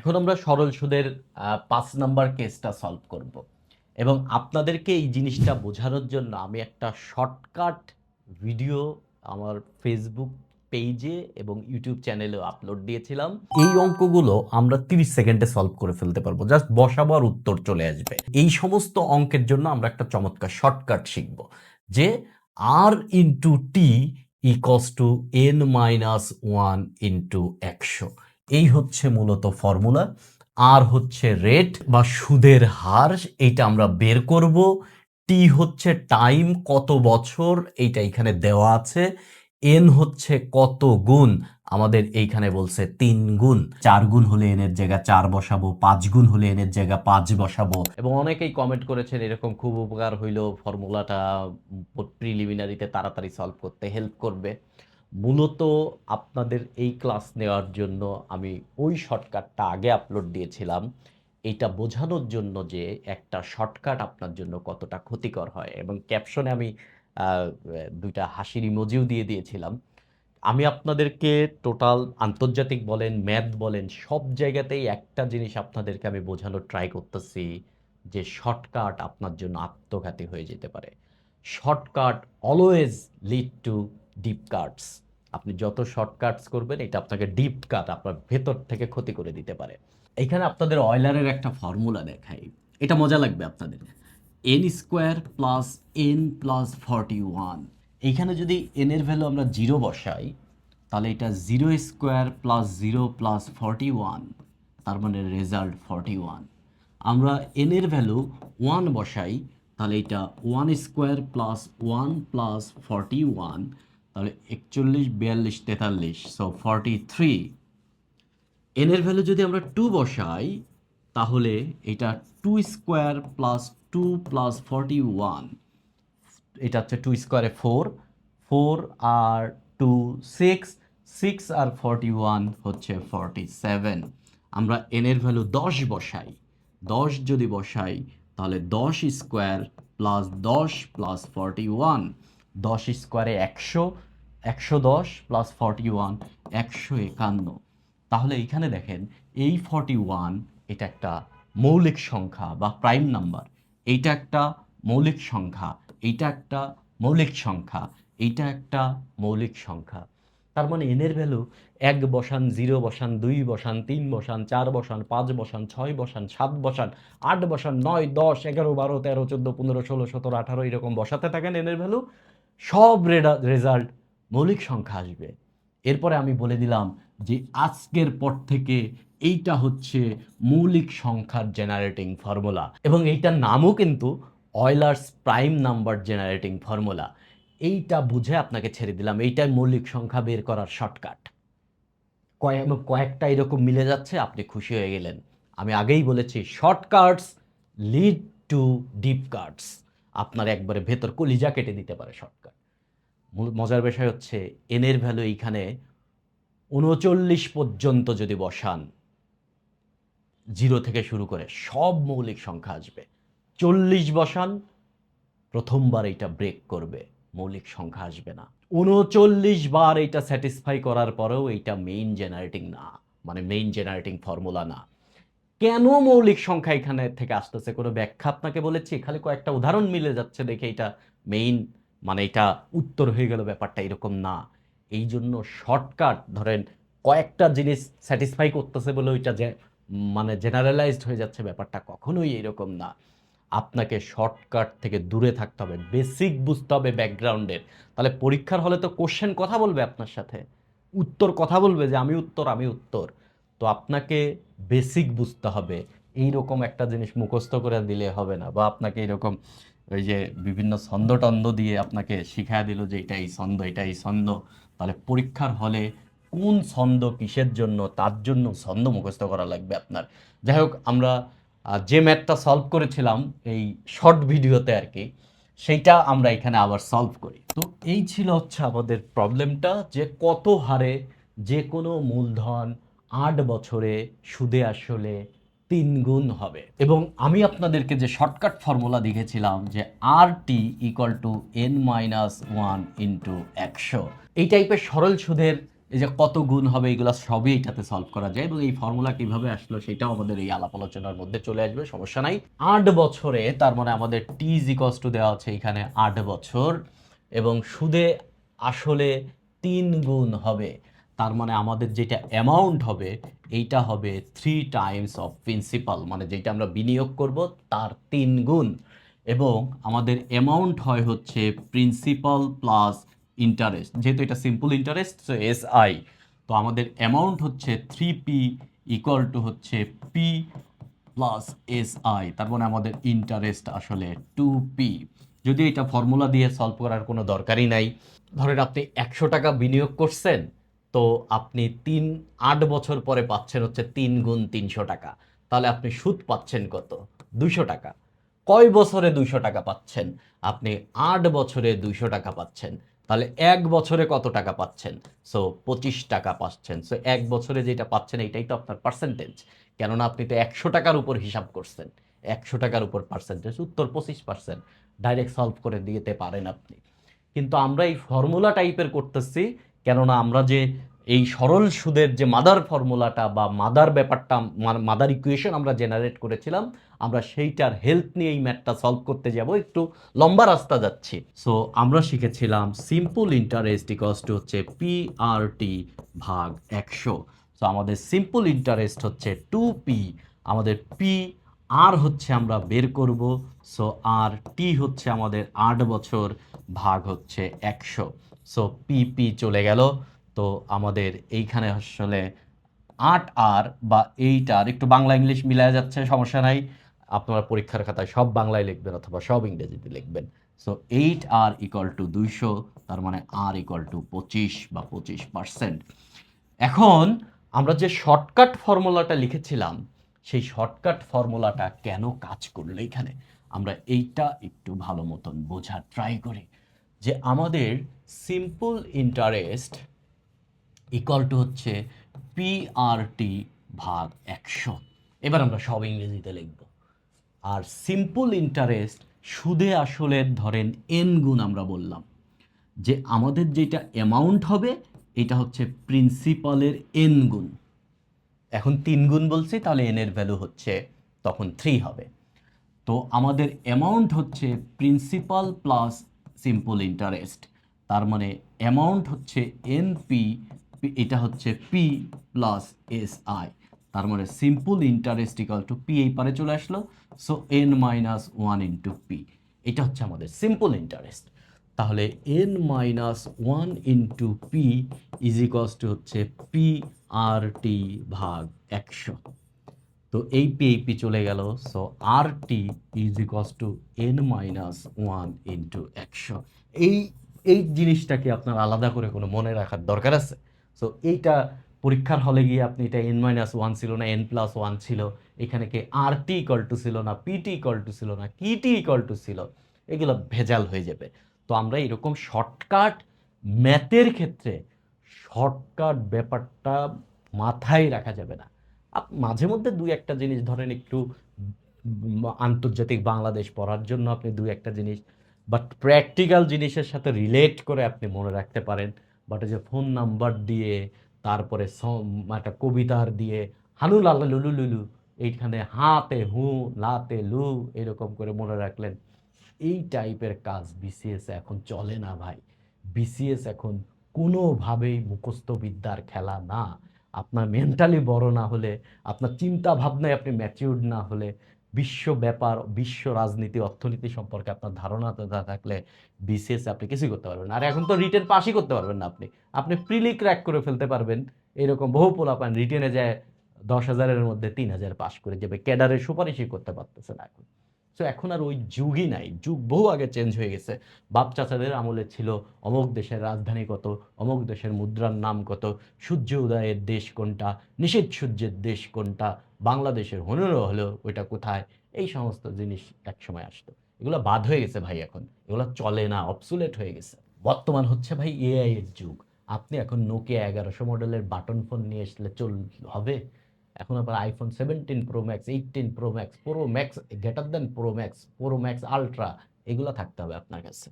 এখন আমরা সরল সুদের ৫ নাম্বার কেসটা সলভ করব। এবং আপনাদেরকে এই জিনিসটা বোঝানোর জন্য আমি একটা শর্টকাট ভিডিও আমার ফেসবুক পেজে এবং ইউটিউব চ্যানেলেও আপলোড দিয়েছিলাম। এই অঙ্কগুলো আমরা 30 সেকেন্ডে সলভ করে ফেলতে পারবো। জাস্ট বসাবো আর উত্তর চলে আসবে। এই সমস্ত অঙ্কের জন্য আমরা একটা চমৎকার শর্টকাট শিখব যে R into T x to n minus one into 100। এই হচ্ছে মূলত ফর্মুলা। আর হচ্ছে রেট বা সুদের হার, এইটা আমরা বের করব। টি হচ্ছে টাইম, কত বছর, এইটা এখানে দেওয়া আছে। এন হচ্ছে কত গুণ, আমাদের এইখানে বলছে 3 গুণ। 4 গুণ হলে এন এর জায়গা 4 বসাবো, 5 গুণ হলে এন এর জায়গা 5 বসাবো। এবং অনেকেই কমেন্ট করেছেন এরকম খুব উপকার হইলো, ফর্মুলাটা প্রিলিমিনারিতে তাড়াতাড়ি সলভ করতে হেল্প করবে। মূলত আপনাদের এই ক্লাস নেওয়ার জন্য আমি ওই শর্টকাটটা আগে আপলোড দিয়েছিলাম, এইটা বোঝানোর জন্য যে একটা শর্টকাট আপনার জন্য কতটা ক্ষতিকর হয়। এবং ক্যাপশনে আমি দুইটা হাসির ইমোজিও দিয়ে দিয়েছিলাম। আমি আপনাদেরকে টোটাল আন্তর্জাতিক বলেন, ম্যাথ বলেন, সব জায়গাতেই একটা জিনিস আপনাদেরকে আমি বোঝানোর ট্রাই করতেছি যে শর্টকাট আপনার জন্য আত্মঘাতী হয়ে যেতে পারে। Shortcut always lead to deep Katz. আপনি যত শর্টকাটস করবেন, এটা আপনাকে ডিপ কাট, আপনার ভেতর থেকে ক্ষতি করে দিতে পারে। এখানে আপনাদের অয়লারের একটা ফর্মুলা দেখাই, এটা মজা লাগবে আপনাদের। N square plus N plus 41। এইখানে যদি এন এর ভ্যালু আমরা 0 বসাই, তাহলে এটা 0 স্কোয়ার প্লাস 0 প্লাস 41, তার মানে রেজাল্ট 41। আমরা এন এর ভ্যালু 1 বসাই, তাহলে এটা 1 স্কোয়ার প্লাস 1 প্লাস 41, তাহলে 41 42 43, সো 43। এন এর ভ্যালু যদি আমরা 2 বসাই, তাহলে এটা 2 স্কোয়ার প্লাস 2 প্লাস 41, এটা হচ্ছে 2 স্কোয়ারে 4, 4 আর 2 6, 6 আর 41 হচ্ছে 47। আমরা এন এর ভ্যালু 10 বসাই, 10 যদি বসাই তাহলে 10 স্কোয়ার প্লাস 10 প্লাস 41, 10 স্কোয়ারে 100, 110 প্লাস 41 151। তাহলে এইখানে দেখেন এই 41, এটা একটা মৌলিক সংখ্যা বা প্রাইম নাম্বার। এইটা একটা মৌলিক সংখ্যা, এইটা একটা মৌলিক সংখ্যা, এইটা একটা মৌলিক সংখ্যা। তার মানে এন এর ভ্যালু 1 বসান, 0 বসান, 2 বসান, 3 বসান, 4 বসান, 5 বসান, 6 বসান, 7 বসান, 8 বসান, 9 10 11 12 13 14 15 16 17 18 এরকম বসাতে থাকেন এন এর ভ্যালু, সব রেজাল্ট মৌলিক সংখ্যা আসবে। এরপরে আমি বলে দিলাম যে আজকের পর থেকে এইটা হচ্ছে মৌলিক সংখ্যার জেনারেটিং ফর্মুলা, এবং এইটার নামও কিন্তু অয়লার্স প্রাইম নাম্বার জেনারেটিং ফর্মুলা। এইটা বুঝে আপনাকে ছেড়ে দিলাম, এইটাই মৌলিক সংখ্যা বের করার শর্টকাট। কয়েকটা এরকম মিলে যাচ্ছে, আপনি খুশি হয়ে গেলেন। আমি আগেই বলেছি shortcuts lead to deep Katz. আপনার একবারে ভেতর কলিজা কেটে দিতে পারে শর্টকাট। মজার বিষয় হচ্ছে এন এর ভ্যালু এইখানে 39 পর্যন্ত যদি বসান, 0 থেকে শুরু করে সব মৌলিক সংখ্যা আসবে। 40 বসান, প্রথমবার এইটা ব্রেক করবে, মৌলিক সংখ্যা আসবে না। 39 বার এইটা স্যাটিসফাই করার পরেও এইটা মেইন জেনারেটিং না, মানে মেইন জেনারেটিং ফর্মুলা না। কেন মৌলিক সংখ্যা এখানে থেকে আসতেছে কোনো ব্যাখ্যা আপনাকে বলেছি, খালি কয়েকটা উদাহরণ মিলে যাচ্ছে দেখে এটা মেইন, মানে এটা উত্তর হয়ে গেল, ব্যাপারটা এরকম না। এই জন্য শর্টকাট ধরেন কয়েকটা জিনিস স্যাটিসফাই করতেছে বলে ওইটা যে মানে জেনারেলাইজড হয়ে যাচ্ছে, ব্যাপারটা কখনোই এরকম না। আপনাকে শর্টকাট থেকে দূরে থাকতে হবে, বেসিক বুঝতে হবে ব্যাকগ্রাউন্ডের। তাহলে পরীক্ষার হলে তো কোশ্চেন কথা বলবে আপনার সাথে, উত্তর কথা বলবে যে আমি উত্তর আমি উত্তর। তো আপনাকে বেসিক বুঝতে হবে। এইরকম একটা জিনিস মুখস্থ করে দিলে হবে না, বা আপনাকে এরকম ওই যে বিভিন্ন ছন্দ টন্দ দিয়ে আপনাকে শিখায় দিল যে এটা এই ছন্দ, এটা এই ছন্দ, তাহলে পরীক্ষার হলে কোন ছন্দ কিসের জন্য, তার জন্য ছন্দ মুখস্থ করা লাগবে আপনার। যাই হোক, আমরা যে ম্যাথটা সলভ করেছিলাম এই শর্ট ভিডিওতে আর কি, সেইটা আমরা এখানে আবার সলভ করি। তো এই ছিল হচ্ছে আমাদের প্রবলেমটা, যে কত হারে যে কোনো মূলধন 8 বছরে সুদে আসলে 3 গুণ হবে। এবং আমি আপনাদেরকে যে শর্টকাট ফর্মুলা দেখেছিলাম যে R T equal to n minus one into 100, এই টাইপের সরল সুদের এই যে কত গুণ হবে এগুলো সবই এটাতে সলভ করা যায়, এবং এই ফর্মুলা কিভাবে আসলো সেটাও আমাদের এই আলাপ আলোচনার মধ্যে চলে আসবে, সমস্যা নাই। 8 বছরে, তার মানে আমাদের টি ইজ ইকস টু দেওয়া আছে এখানে 8 বছর, এবং সুদে আসলে 3 গুণ হবে, তার মানে আমাদের যেটা অ্যামাউন্ট হবে এইটা হবে 3 টাইমস অফ প্রিন্সিপাল, মানে যেটা আমরা বিনিয়োগ করব তার 3 গুণ। এবং আমাদের অ্যামাউন্ট হয় হচ্ছে প্রিন্সিপাল প্লাস ইন্টারেস্ট, যেহেতু এটা সিম্পল ইন্টারেস্ট সো SI, তো আমাদের অ্যামাউন্ট হচ্ছে 3P ইকুয়াল টু হচ্ছে P প্লাস SI, তার মানে আমাদের ইন্টারেস্ট আসলে 2P। যদি এটা ফর্মুলা দিয়ে সলভ করার কোনো দরকারই নাই, ধরেন আপনি 100 টাকা বিনিয়োগ করছেন, তো আপনি 8 বছর পরে পাচ্ছেন হচ্ছে 3 গুণ 300 টাকা, তাহলে আপনি সুদ পাচ্ছেন কত? 200 টাকা। কয় বছরে 200 টাকা পাচ্ছেন? আপনি 8 বছরে 200 টাকা পাচ্ছেন। তাহলে 1 বছরে কত টাকা পাচ্ছেন? সো 25 টাকা পাচ্ছেন। সো 1 বছরে যেটা পাচ্ছেন এটাই তো আপনার পার্সেন্টেজ। কেননা আপনি তো 100 টাকার উপর হিসাব করছেন। 100 টাকার উপর পার্সেন্টেজ, উত্তর 25%। ডাইরেক্ট সলভ করে দিতে পারেন আপনি। কিন্তু আমরা এই ফর্মুলা টাইপের করতেছি, কেননা আমরা যে এই সরল সুদের যে মাদার ফর্মুলাটা বা মাদার ব্যাপারটা, মাদার ইকুয়েশন আমরা জেনারেট করেছিলাম, আমরা সেইটার হেল্প নিয়ে এই ম্যাথটা সলভ করতে যাব, একটু লম্বা রাস্তা যাচ্ছি। সো আমরা শিখেছিলাম সিম্পল ইন্টারেস্ট ইকস টু হচ্ছে PRT ভাগ 100। সো আমাদের সিম্পল ইন্টারেস্ট হচ্ছে 2P, আমাদের পি আর হচ্ছে আমরা বের করব। সো আর টি হচ্ছে আমাদের 8 বছর ভাগ হচ্ছে 100। সো পি চলে গেল। তো আমাদের এইখানে আসলে 8R বা 8R, একটু বাংলা ইংলিশ মিলায়া যাচ্ছে, সমস্যা নাই, আপনারা পরীক্ষার খাতায় সব বাংলায় লিখবেন অথবা সব ইংরেজিতে লিখবেন। সো 8R ইকুয়াল টু 200, তার মানে আর ইকুয়াল টু 25 বা 25%। এখন আমরা যে শর্টকাট ফর্মুলাটা লিখেছিলাম, সেই শর্টকাট ফর্মুলাটা কেন কাজ করলো এখানে, আমরা এইটা একটু ভালো মতন বোঝার ট্রাই করি। যে আমাদের সিম্পল ইন্টারেস্ট ইকুয়াল টু হচ্ছে PRT ভাগ 100। এবার আমরা সব ইংরেজিতে লিখব। আর সিম্পল ইন্টারেস্ট সুদে আসলে ধরেন n গুণ, আমরা বললাম যে আমাদের যেটা অ্যামাউন্ট হবে এটা হচ্ছে প্রিন্সিপালের n গুণ। এখন 3 গুণ বলছি, তাহলে n এর ভ্যালু হচ্ছে তখন 3 হবে। তো আমাদের অ্যামাউন্ট হচ্ছে প্রিন্সিপাল প্লাস সিম্পল ইন্টারেস্ট, তার মানে অ্যামাউন্ট হচ্ছে এনপি, এটা হচ্ছে পি প্লাস SI, তার মানে simple interest equal to P, এই পারে চলে আসলো। সো n-1 ইন্টু পি, এটা হচ্ছে আমাদের সিম্পল ইন্টারেস্ট। তাহলে n-1 into P is equals to হচ্ছে PRT ভাগ 100। তো এই পি চলে গেল। So R T is equals to n-1 into 100। এই এই জিনিসটাকে আপনার আলাদা করে কোনো মনে রাখার দরকার আছে? সো এইটা পরীক্ষার হলে গিয়ে আপনি এটা n-1 ছিল না n+1 ছিল, এখানে কি আর টি ইকল টু ছিল না পিটি ইকল টু ছিল না কিটি ইকল টু ছিল, এগুলো ভেজাল হয়ে যাবে। তো আমরা এরকম শর্টকাট ম্যাথের ক্ষেত্রে শর্টকাট ব্যাপারটা মাথায় রাখা যাবে না। মাঝে মধ্যে দুই একটা জিনিস ধরেন একটু আন্তর্জাতিক বাংলাদেশ পড়ার জন্য আপনি দুই একটা জিনিস, বাট প্র্যাকটিক্যাল জিনিসের সাথে রিলেট করে আপনি মনে রাখতে পারেন। বাট এই যে ফোন নাম্বার দিয়ে, তারপরে একটা কবিতার দিয়ে হানু লালা লুলু লুলু, এইখানে হাতে হু লাতে লু এরকম করে মনে রাখলেন, এই টাইপের কাজ বিসিএস এখন চলে না ভাই। বিসিএস এখন কোনোভাবেই মুখস্থ বিদ্যার খেলা না। আপনার মেন্টালি বড় না হলে, আপনার চিন্তা ভাবনায় আপনি ম্যাচিউর্ড না হলে, বিশ্ব ব্যাপার, বিশ্ব রাজনীতি, অর্থনীতি সম্পর্কে আপনার ধারণা না থাকলে বিসিএস আপনি কিছুই করতে পারবেন না। আর এখন তো রিটেন পাসই করতে পারবেন না আপনি, আপনি প্রিলি ক্র্যাক করে ফেলতে পারবেন। এরকম বহু পোলাপান রিটেনে যায় 10,000-এর মধ্যে 3,000 পাস করে যাবে, ক্যাডারের সুপারিশই করতে পারতেছে না এখন। সো এখন আর ওই যুগই নাই, যুগ বহু আগে চেঞ্জ হয়ে গেছে। বাপ চাচাদের আমলে ছিল অমুক দেশের রাজধানী কত, অমুক দেশের মুদ্রার নাম কত, সূর্য উদয়ের দেশ কোনটা, নিষেধ সূর্যের দেশ কোনটা, বাংলাদেশের হনুরও হলো ওইটা কোথায়, এই সমস্ত জিনিস একসময় আসতো। এগুলো বাদ হয়ে গেছে ভাই, এখন এগুলো চলে না, অবসুলেট হয়ে গেছে। বর্তমান হচ্ছে ভাই এআই এর যুগ। আপনি এখন নোকিয়া 1100 মডেলের বাটন ফোন নিয়ে আসলে হবে? এখন আবার iPhone 17 pro max, 18 pro max, pro max greater than pro max, pro max ultra, এগুলো থাকতে হবে আপনার কাছে।